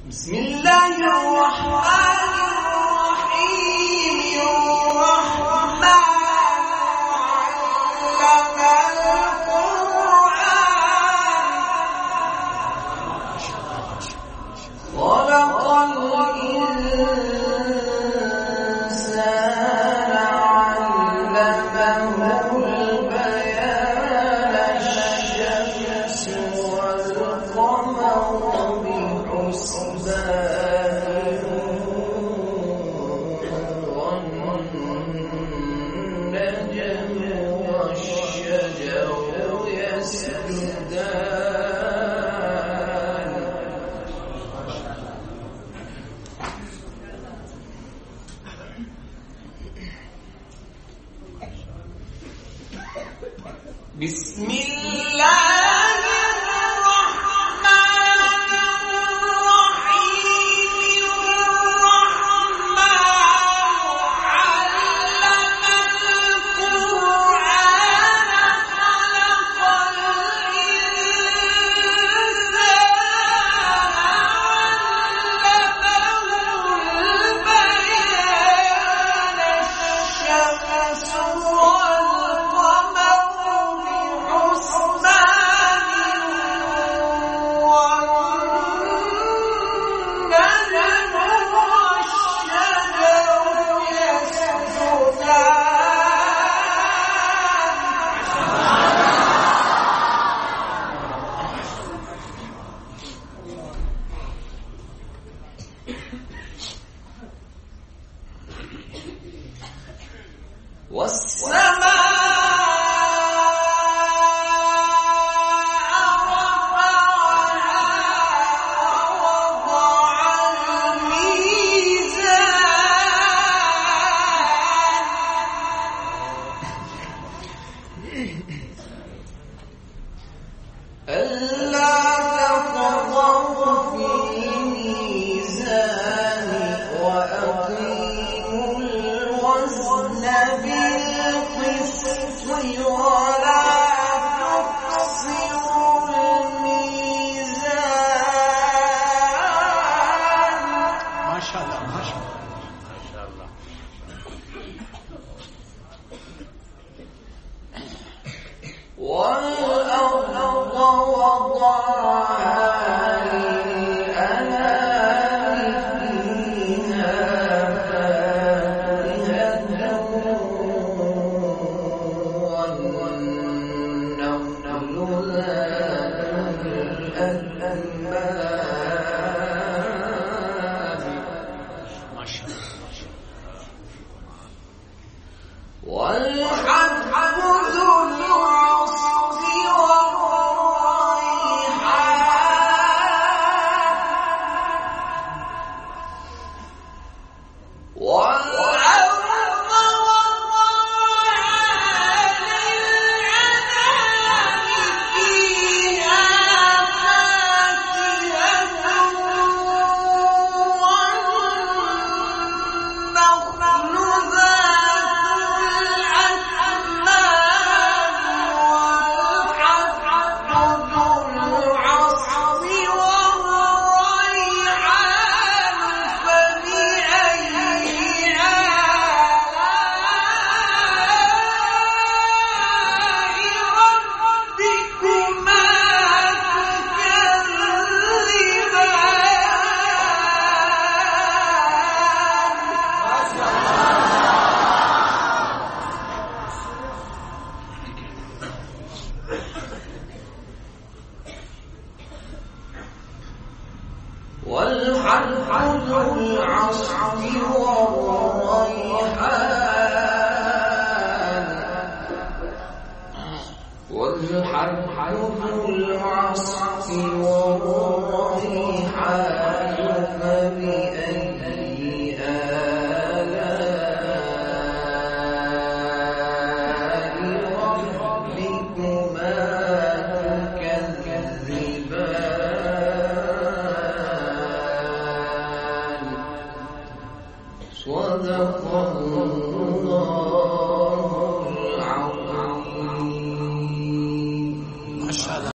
بسم الله الرحمن الرحيم. الرحمن علم القرآن خلق الإنسان علمه البيان الشمس والقمر بحسبان والنجم والشجر يسجدان. بسم الله الرحمن الرحيم. الرحمن علم القرآن خلق الإنسان علمه البيان الشمس ألا تطغوا في الميزان وأقيموا الوزن بالقسط ولا تخسروا الميزان. ما شاء الله ما شاء الله ما شاء الله. والأرض وضعها للأنام فيها فاكهة والنخل ذات الأكمام ما شاء الله ما شاء الله. والحب ذو العصف والريحان والأرض وضعها للأنام فيها فاكهة والنخل ذات والحب ذو العصف والريحان والحب ذو العصف والريحان